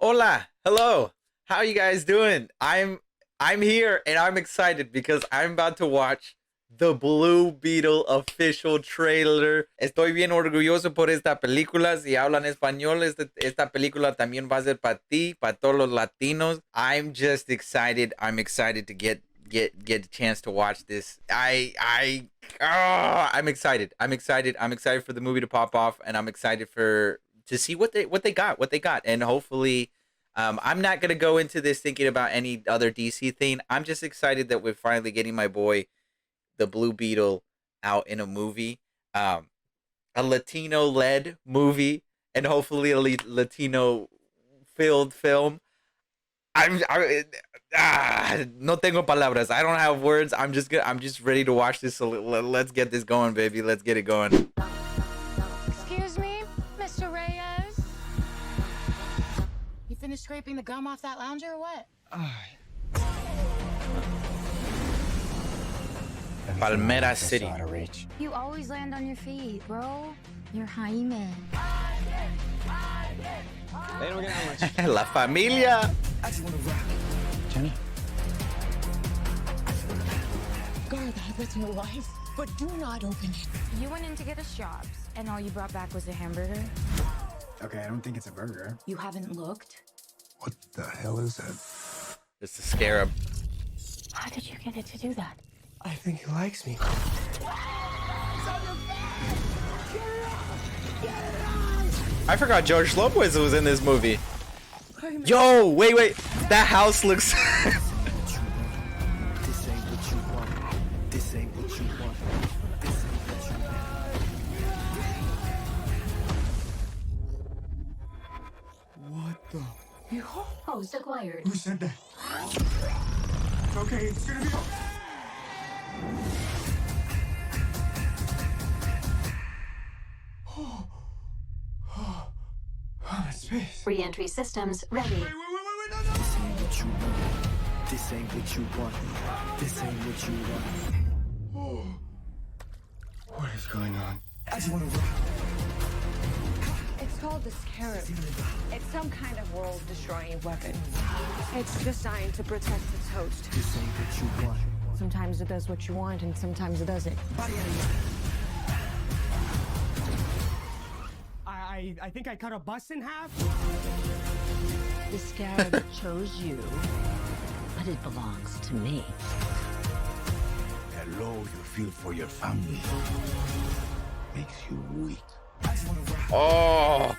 Hola, hello. How you guys doing? I'm here and I'm excited because I'm about to watch the Blue Beetle official trailer. Estoy bien orgulloso por esta película. Si hablan español, esta película también va a ser para ti, para todos los latinos. I'm just excited. I'm excited to get a chance to watch this. I'm excited. I'm excited. I'm excited for the movie to pop off, and I'm excited to see what they got, and hopefully, I'm not gonna go into this thinking about any other DC thing. I'm just excited that we're finally getting my boy, the Blue Beetle, out in a movie, a Latino-led movie, and hopefully a Latino-filled film. No tengo palabras. I don't have words. I'm just ready to watch this. So let's get this going, baby. Let's get it going. Excuse me, Mr. Reyes? You finished scraping the gum off that lounger or what? Palmera City. You always land on your feet, bro. You're Jaime. They don't get how much. La familia. Jenny? Guard that with your life, but do not open it. You went in to get us jobs, and all you brought back was a hamburger? Okay, I don't think it's a burger. You haven't looked? What the hell is that? Just a scarab. How did you get it to do that? I think he likes me. I forgot George Lopez was in this movie. Yo, wait. That house looks... What the? Host acquired. Who said that? It's okay, it's gonna be okay. Oh, space. Re-entry systems ready. Wait, no. This ain't what you want. This ain't what you want. This ain't what you want. Oh. What is going on? I just wanna rock. It's called the Scarab. It's some kind of world-destroying weapon. It's designed to protect its host. This ain't what you want. Sometimes it does what you want, and sometimes it doesn't. I think I cut a bus in half. The Scarab chose you, but it belongs to me. The love you feel for your family makes you weak. Oh!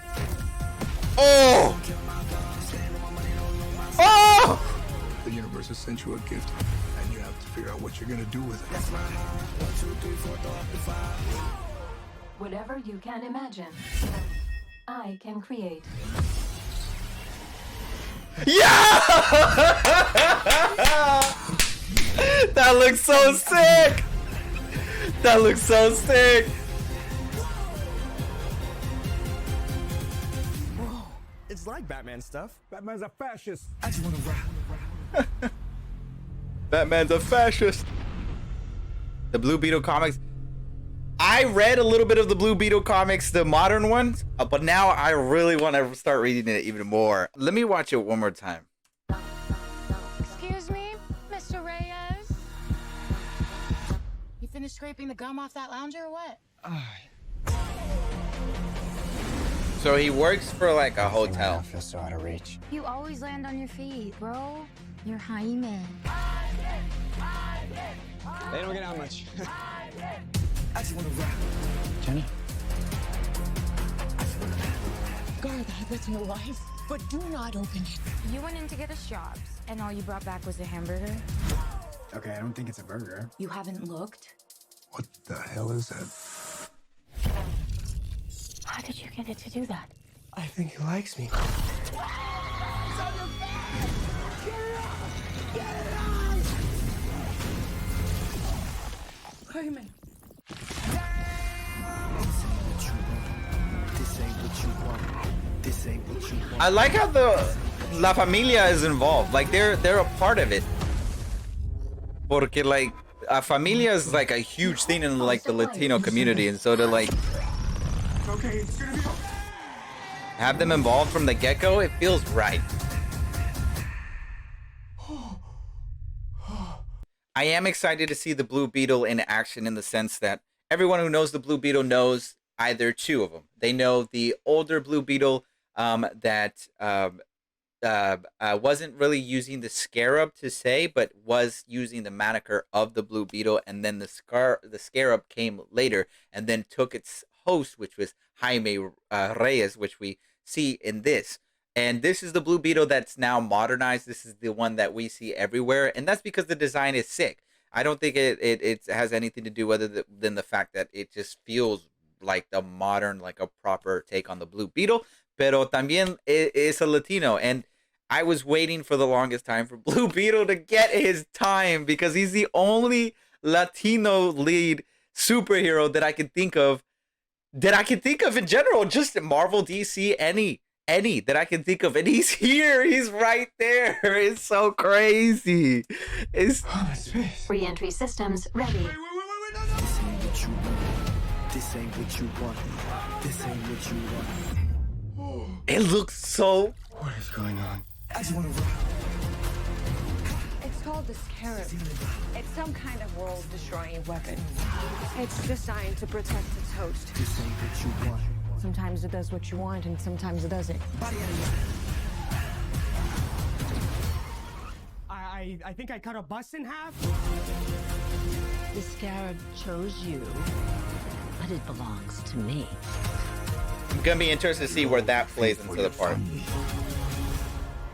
The universe has sent you a gift, and you have to figure out what you're gonna do with it. Whatever you can imagine, I can create. Yeah! That looks so sick! That looks so sick! It's like Batman stuff. Batman's a fascist. I just wanna rock. Batman's a fascist. The Blue Beetle comics. I read a little bit of the Blue Beetle comics, the modern ones, but now I really want to start reading it even more. Let me watch it one more time. Excuse me, Mr. Reyes? You finished scraping the gum off that lounger or what? So he works for like a hotel. I feel so out of reach. You always land on your feet, bro. You're Jaime. They don't get how much. I just wanna rock. Jenny? Guard that with your life, but do not open it. You went in to get us jobs, and all you brought back was a hamburger? Okay, I don't think it's a burger. You haven't looked? What the hell is that? How did you get it to do that? I think he likes me. Jaime. This ain't what you want. This ain't what you want. I like how the La Familia is involved. Like they're a part of it. Porque like a familia is like a huge thing in like the Latino community, and so they're like Okay, it's gonna be okay. Have them involved from the get-go, it feels right. I am excited to see the Blue Beetle in action in the sense that everyone who knows the Blue Beetle knows either two of them. They know the older Blue Beetle that wasn't really using the scarab to say, but was using the moniker of the Blue Beetle, and then the scarab came later, and then took its host, which was Jaime Reyes, which we see in this. And this is the Blue Beetle that's now modernized. This is the one that we see everywhere, and that's because the design is sick. I don't think it has anything to do other than the fact that it just feels like the modern, like a proper take on the Blue Beetle. Pero también es a Latino, and I was waiting for the longest time for Blue Beetle to get his time because he's the only Latino lead superhero that I can think of in general, just Marvel, DC, any that I can think of, and he's here. He's right there. It's so crazy. It's Re-entry systems ready. This ain't what you want. This ain't what you want. This ain't what you want. it looks so. What is going on? I just want to rock. It's called the scarab. It's some kind of world-destroying weapon. It's designed to protect its host. This ain't what you want. Sometimes it does what you want, and sometimes it doesn't. I think I cut a bus in half. The scarab chose you, but it belongs to me. I'm gonna be interested to see where that plays into the part.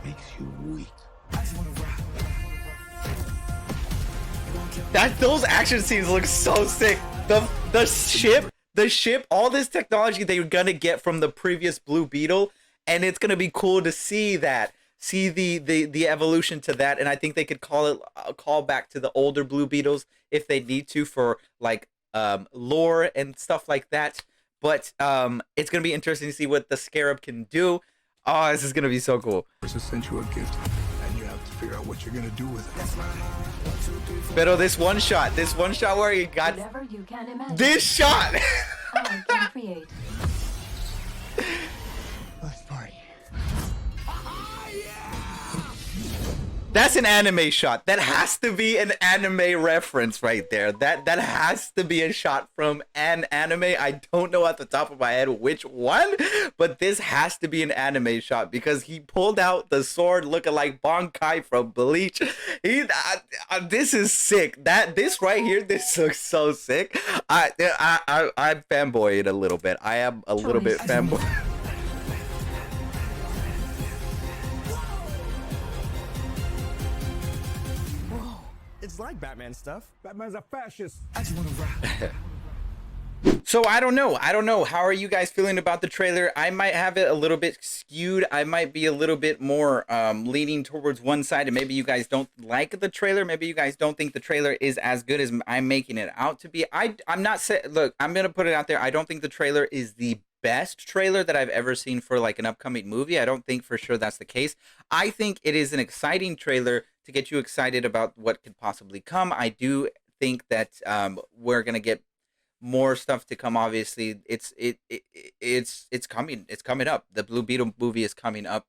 Makes you weak. Those action scenes look so sick. The ship, all this technology they're gonna get from the previous Blue Beetle, and it's gonna be cool to see the evolution to that. And I think they could call back to the older Blue Beetles if they need to for like lore and stuff like that. But it's gonna be interesting to see what the scarab can do. Oh, this is gonna be so cool. Universe sent you a gift, and you have to figure out what you're gonna do with it. Pero this one shot where he got Whatever you can imagine, this shot. I can create. Let's party. That's an anime shot. That has to be an anime reference right there. That has to be a shot from an anime. I don't know at the top of my head which one, but this has to be an anime shot because he pulled out the sword looking like Bankai from Bleach. This is sick. This right here, this looks so sick. I'm fanboying a little bit. I am a little bit fanboy. It's like Batman stuff. Batman's a fascist. I just want to rock. So I don't know. How are you guys feeling about the trailer? I might have it a little bit skewed. I might be a little bit more leaning towards one side, and maybe you guys don't like the trailer. Maybe you guys don't think the trailer is as good as I'm making it out to be. I'm not saying. Look, I'm gonna put it out there. I don't think the trailer is the best trailer that I've ever seen for like an upcoming movie. I don't think for sure that's the case. I think it is an exciting trailer to get you excited about what could possibly come. I do think that we're gonna get more stuff to come. Obviously, it's coming. It's coming up. The Blue Beetle movie is coming up.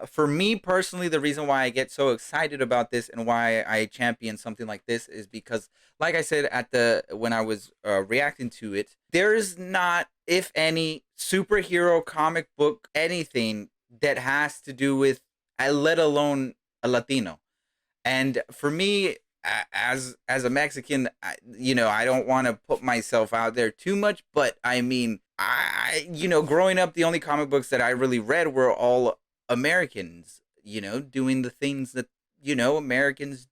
For me personally, the reason why I get so excited about this and why I champion something like this is because, like I said when I was reacting to it, there is not, if any, superhero comic book anything that has to do with, let alone a Latino. And for me, as a Mexican, I don't want to put myself out there too much, but I mean, growing up, the only comic books that I really read were all Americans, doing the things that, Americans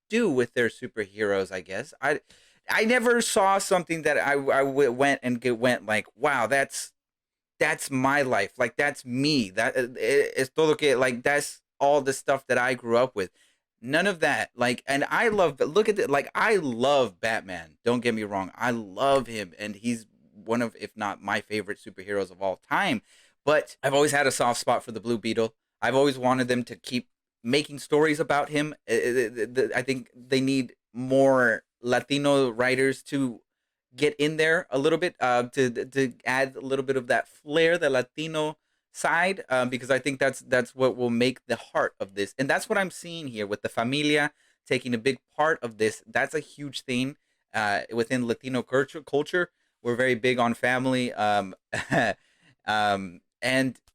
do with their superheroes, I guess. I never saw something that I went like, wow, that's my life. Like, that's me. Es todo que, like, that's all the stuff that I grew up with. None of that. Like, and I love, look at it. Like, I love Batman. Don't get me wrong. I love him. And he's one of, if not my favorite superheroes of all time. But I've always had a soft spot for the Blue Beetle. I've always wanted them to keep making stories about him. I think they need more Latino writers to get in there a little bit, to add a little bit of that flair, the Latino side, because I think that's what will make the heart of this, and that's what I'm seeing here with the familia taking a big part of this. That's a huge thing within Latino culture. We're very big on family, and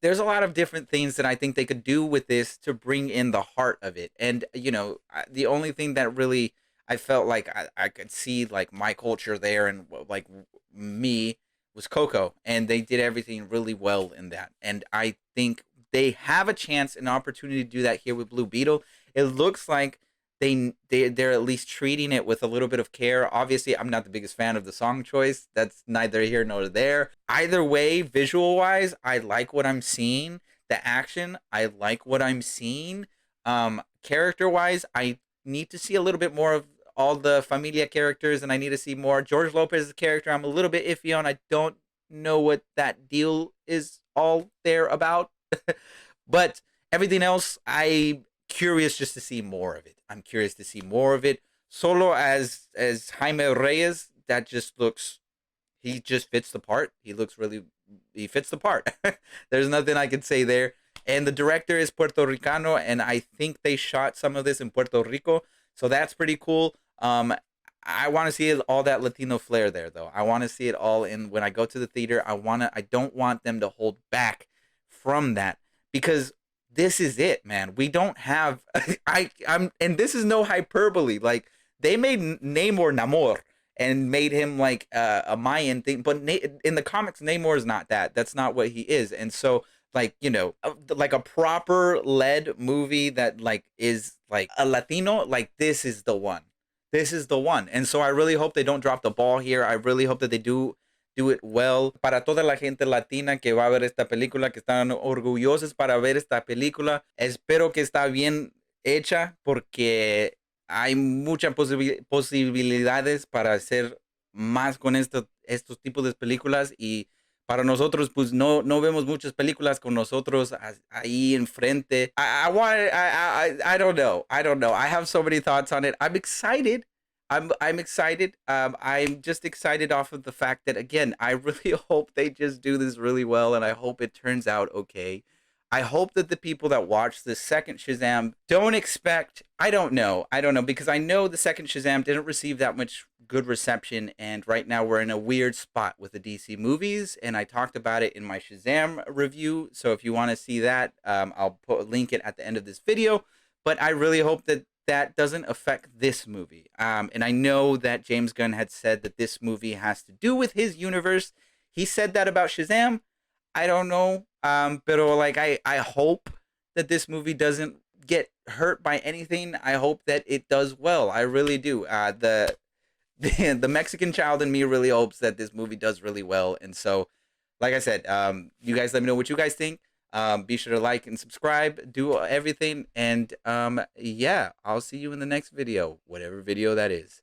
there's a lot of different things that I think they could do with this to bring in the heart of it. And the only thing that really I felt like I could see like my culture there and like me was Coco, and they did everything really well in that. And I think they have a chance, an opportunity to do that here with Blue Beetle. It looks like they're at least treating it with a little bit of care. Obviously, I'm not the biggest fan of the song choice. That's neither here nor there. Either way, visual wise, I like what I'm seeing. The action, I like what I'm seeing. Character wise, I need to see a little bit more of all the familia characters, and I need to see more George Lopez's character. I'm a little bit iffy on. I don't know what that deal is all there about. But everything else, I'm curious just to see more of it. I'm curious to see more of it. Solo as Jaime Reyes, that just looks, he just fits the part. He fits the part. There's nothing I can say there. And the director is Puerto Ricano, and I think they shot some of this in Puerto Rico, so that's pretty cool. I want to see all that Latino flair there, though. I want to see it all in when I go to the theater. I don't want them to hold back from that, because this is it, man. We don't have and this is no hyperbole. Like, they made Namor Namor and made him like a Mayan thing, but in the comics, Namor is not that. That's not what he is. And so, like, like a proper led movie that like is like a Latino, like this is the one. This is the one. And so I really hope they don't drop the ball here. I really hope that they do it well. Para toda la gente latina que va a ver esta película, que están orgullosos para ver esta película, espero que está bien hecha, porque hay muchas posibilidades para hacer más con estos tipos de películas. Y para nosotros, pues no vemos muchas películas con nosotros ahí enfrente. I don't know. I have so many thoughts on it. I'm excited. I'm excited. I'm just excited off of the fact that, again, I really hope they just do this really well, and I hope it turns out okay. I hope that the people that watch the second Shazam don't expect, I don't know, because I know the second Shazam didn't receive that much good reception, and right now we're in a weird spot with the DC movies, and I talked about it in my Shazam review, so if you want to see that, I'll link it at the end of this video. But I really hope that doesn't affect this movie. And I know that James Gunn had said that this movie has to do with his universe. He said that about Shazam. I don't know. Pero like, I hope that this movie doesn't get hurt by anything. I hope that it does well. I really do. The Mexican child in me really hopes that this movie does really well. And so, like I said, you guys let me know what you guys think. Be sure to like and subscribe, do everything. And yeah, I'll see you in the next video, whatever video that is.